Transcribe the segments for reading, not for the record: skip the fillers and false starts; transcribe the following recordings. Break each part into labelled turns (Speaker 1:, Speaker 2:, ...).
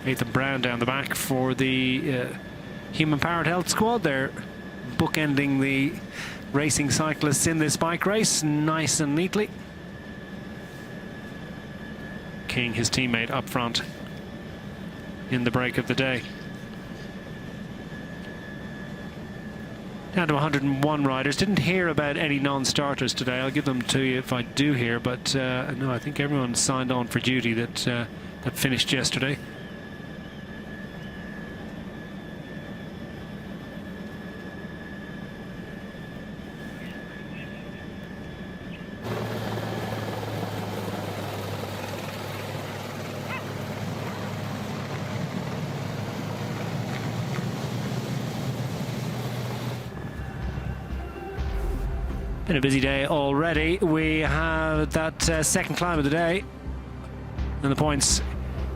Speaker 1: Nathan Brown down the back for the human-powered health squad. They're bookending the racing cyclists in this bike race nice and neatly. King, his teammate, up front in the break of the day. Down to 101 riders. Didn't hear about any non-starters today. I'll give them to you if I do hear, but no, I think everyone signed on for duty that finished yesterday. Been a busy day already. We have that second climb of the day, and the points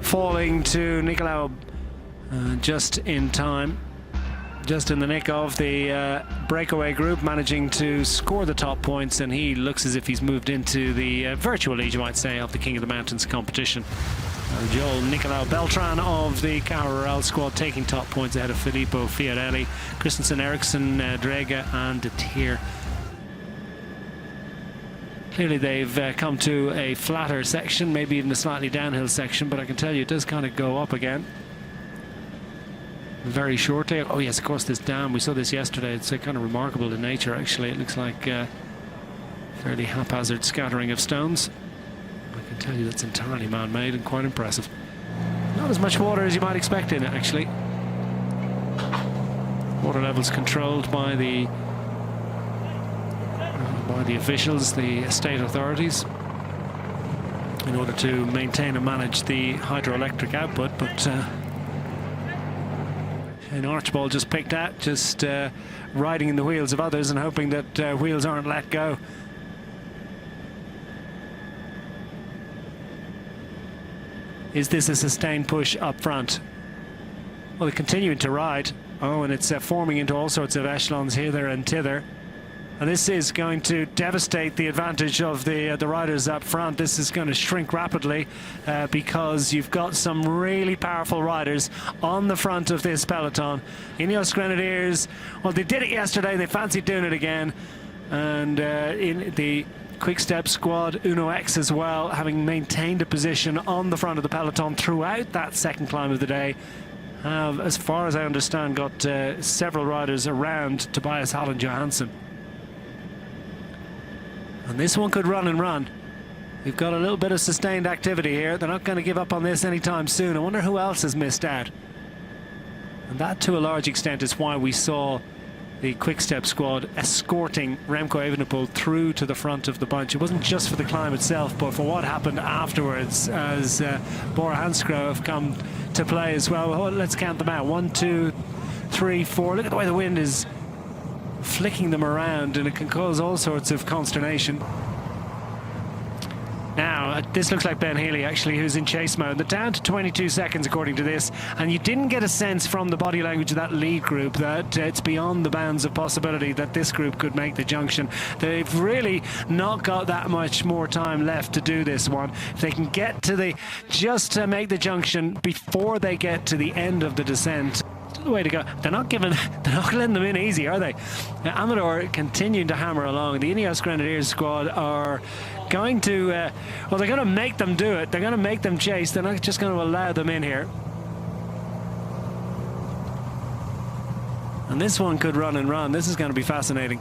Speaker 1: falling to Nicolau just in time, just in the nick of the breakaway group, managing to score the top points, and he looks as if he's moved into the virtual lead, you might say, of the King of the Mountains competition. Joel Nicolau Beltran of the Caja squad taking top points ahead of Filippo Fiorelli, Christensen, Eriksson, Drega and De Teer. Clearly they've come to a flatter section, maybe even a slightly downhill section, but I can tell you it does kind of go up again very shortly. Oh yes, of course, this dam, we saw this yesterday. It's kind of remarkable in nature, actually. It looks like fairly haphazard scattering of stones. I can tell you that's entirely man-made and quite impressive. Not as much water as you might expect in it, actually. Water levels controlled by the officials, the state authorities, in order to maintain and manage the hydroelectric output. But an Archibald just picked out, just riding in the wheels of others and hoping that wheels aren't let go. Is this a sustained push up front? Well, they're continuing to ride. Oh, and it's forming into all sorts of echelons here, there and thither. And this is going to devastate the advantage of the riders up front. This is going to shrink rapidly because you've got some really powerful riders on the front of this peloton. Ineos Grenadiers, well, they did it yesterday. They fancied doing it again. And in the Quick Step squad, Uno X as well, having maintained a position on the front of the peloton throughout that second climb of the day, have, as far as I understand, got several riders around Tobias Holland Johansson. And this one could run and run. We've got a little bit of sustained activity here. They're not going to give up on this anytime soon. I wonder who else has missed out. And that, to a large extent, is why we saw the Quick Step squad escorting Remco Evenepoel through to the front of the bunch. It wasn't just for the climb itself, but for what happened afterwards, as Bora Hansgrohe have come to play as well. Oh, let's count them out. 1, 2, 3, 4. Look at the way the wind is flicking them around, and it can cause all sorts of consternation. Now, this looks like Ben Healy, actually, who's in chase mode. They're down to 22 seconds, according to this, and you didn't get a sense from the body language of that lead group that it's beyond the bounds of possibility that this group could make the junction. They've really not got that much more time left to do this one. If they can get to just to make the junction before they get to the end of the descent, the way to go. They're not letting them in easy, are they? Amador continuing to hammer along. The Ineos Grenadiers squad are going to well, they're going to make them do it. They're going to make them chase. They're not just going to allow them in here. And this one could run and run. This is going to be fascinating.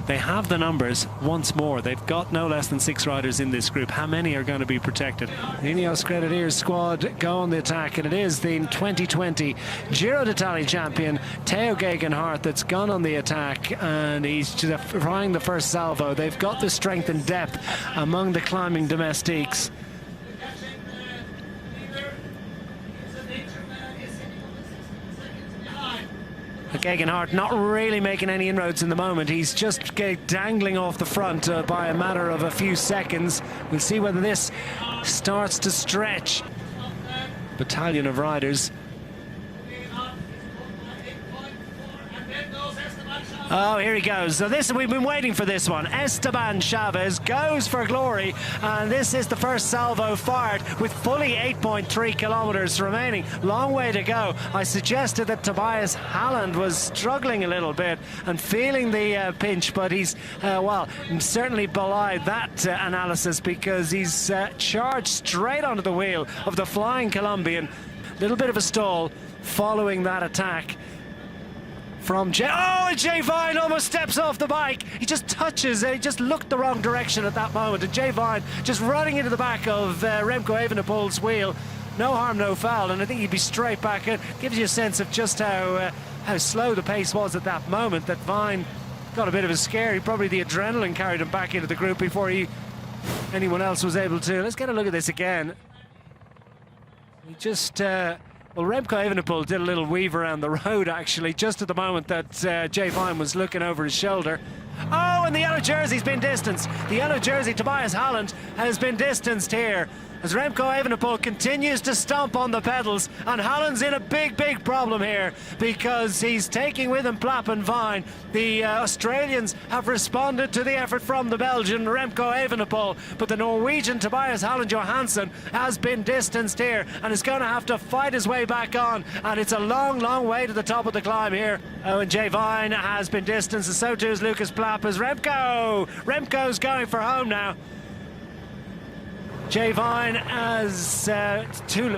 Speaker 1: They have the numbers once more. They've got no less than 6 riders in this group. How many are going to be protected? The Ineos Grenadiers squad go on the attack, and it is the 2020 Giro d'Italia champion Tao Geoghegan Hart that's gone on the attack, and he's trying the first salvo. They've got the strength and depth among the climbing domestiques. Geoghegan Hart not really making any inroads in the moment. He's just dangling off the front by a matter of a few seconds. We'll see whether this starts to stretch. Battalion of riders. Oh, here he goes. So we've been waiting for this one. Esteban Chaves goes for glory, and this is the first salvo fired with fully 8.3 kilometers remaining. Long way to go. I suggested that Tobias Halland was struggling a little bit and feeling the pinch, but he's, well, certainly belied that analysis, because he's charged straight onto the wheel of the flying Colombian. Little bit of a stall following that attack from Jay. Oh, and Jay Vine almost steps off the bike. He just touches it. He just looked the wrong direction at that moment. And Jay Vine just running into the back of Remco Evenepoel's wheel. No harm, no foul. And I think he'd be straight back in. Gives you a sense of just how slow the pace was at that moment, that Vine got a bit of a scare. Probably the adrenaline carried him back into the group before anyone else was able to. Let's get a look at this again. He just... well, Remco Evenepoel did a little weave around the road, actually, just at the moment that Jay Vine was looking over his shoulder. Oh, and the yellow jersey's been distanced. The yellow jersey, Tobias Halland, has been distanced here as Remco Evenepoel continues to stomp on the pedals, and Halland's in a big problem here because he's taking with him Plapp and Vine. The Australians have responded to the effort from the Belgian Remco Evenepoel, but the Norwegian Tobias Halland Johansson has been distanced here and is going to have to fight his way back on, and it's a long way to the top of the climb here. Oh, and Jay Vine has been distanced, and so too is Lucas Plapp as Remco's going for home now. Jay Vine has too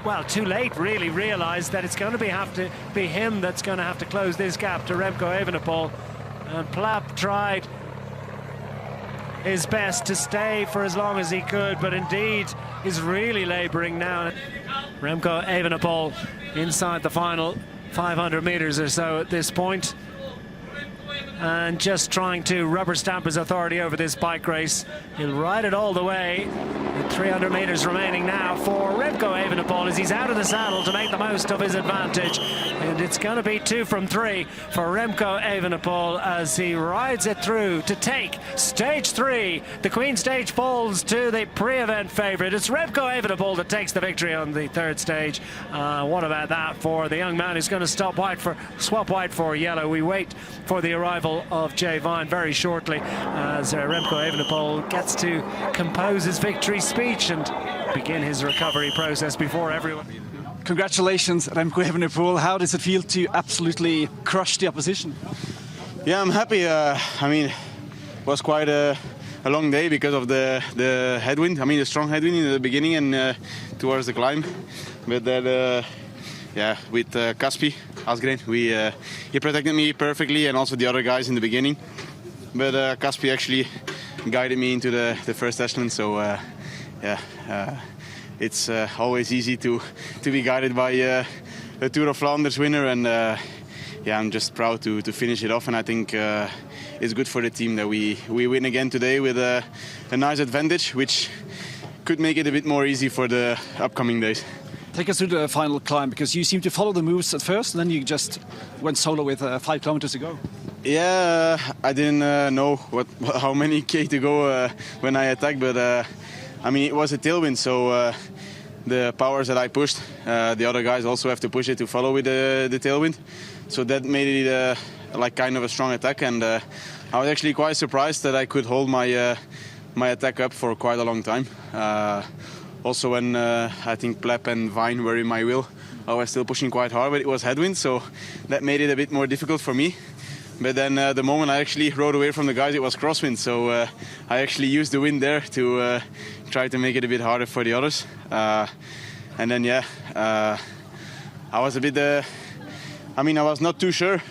Speaker 1: late really realised that it's going to have to be him that's going to have to close this gap to Remco Evenepoel, and Plapp tried his best to stay for as long as he could, but indeed is really labouring now. Remco Evenepoel inside the final 500 metres or so at this point, and just trying to rubber stamp his authority over this bike race. He'll ride it all the way. 300 metres remaining now for Remco Evenepoel as he's out of the saddle to make the most of his advantage. And it's going to be 2 from 3 for Remco Evenepoel as he rides it through to take stage 3. The Queen stage falls to the pre-event favourite. It's Remco Evenepoel that takes the victory on the 3rd stage. What about that for the young man who's going to swap white for yellow? We wait for the arrival of Jay Vine very shortly as Remco Evenepoel gets to compose his victory speech and begin his recovery process before everyone.
Speaker 2: Congratulations, Remco Evenepoel. How does it feel to absolutely crush the opposition?
Speaker 3: Yeah, I'm happy. I mean, it was quite a long day because of the headwind. I mean, the strong headwind in the beginning and towards the climb. But then, yeah, with Caspi Asgren, he protected me perfectly, and also the other guys in the beginning. But Caspi actually guided me into the first echelon, so yeah, it's always easy to be guided by a Tour of Flanders winner, and yeah, I'm just proud to finish it off, and I think it's good for the team that we win again today with a nice advantage, which could make it a bit more easy for the upcoming days.
Speaker 2: Take us through the final climb, because you seem to follow the moves at first, and then you just went solo with 5 kilometers to go.
Speaker 3: Yeah, I didn't know how many K to go when I attacked, but I mean, it was a tailwind, so the powers that I pushed, the other guys also have to push it to follow with the tailwind. So that made it like kind of a strong attack, and I was actually quite surprised that I could hold my attack up for quite a long time. Also when I think Plapp and Vine were in my wheel, I was still pushing quite hard, but it was headwind, so that made it a bit more difficult for me. But then the moment I actually rode away from the guys, it was crosswind, so I actually used the wind there to try to make it a bit harder for the others. And then, yeah, I was a bit... I mean, I was not too sure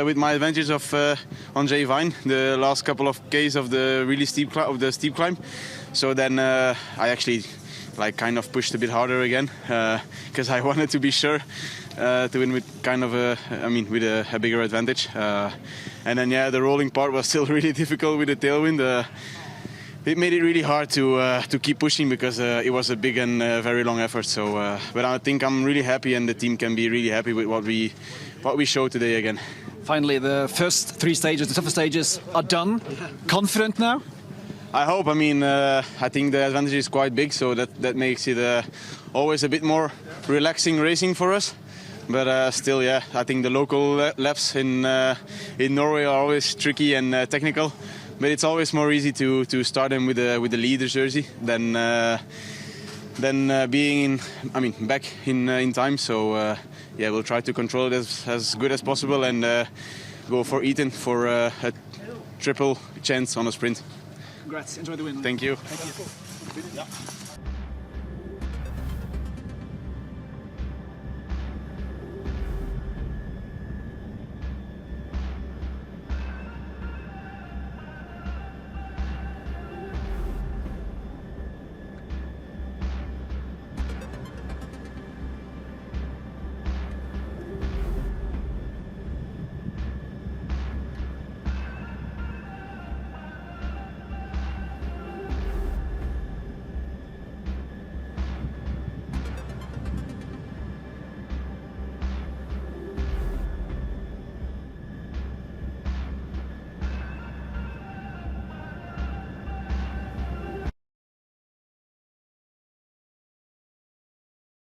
Speaker 3: with my advantage of on Jay Vine, the last couple of Ks of the really steep climb. So then I actually like kind of pushed a bit harder again because I wanted to be sure to win with kind of with a bigger advantage. And then yeah, the rolling part was still really difficult with the tailwind. It made it really hard to keep pushing because it was a big and very long effort. So, but I think I'm really happy, and the team can be really happy with what we showed today again.
Speaker 2: Finally, the first 3 stages, the tougher stages, are done. Confident now?
Speaker 3: I hope. I mean, I think the advantage is quite big, so that makes it always a bit more relaxing racing for us. But still, yeah, I think the local laps in Norway are always tricky and technical. But it's always more easy to start them with the leader jersey than being back in time. So yeah, we'll try to control it as good as possible and go for Ethan for a triple chance on a sprint.
Speaker 2: Congrats, enjoy the win.
Speaker 3: Thank you.
Speaker 2: Thank you.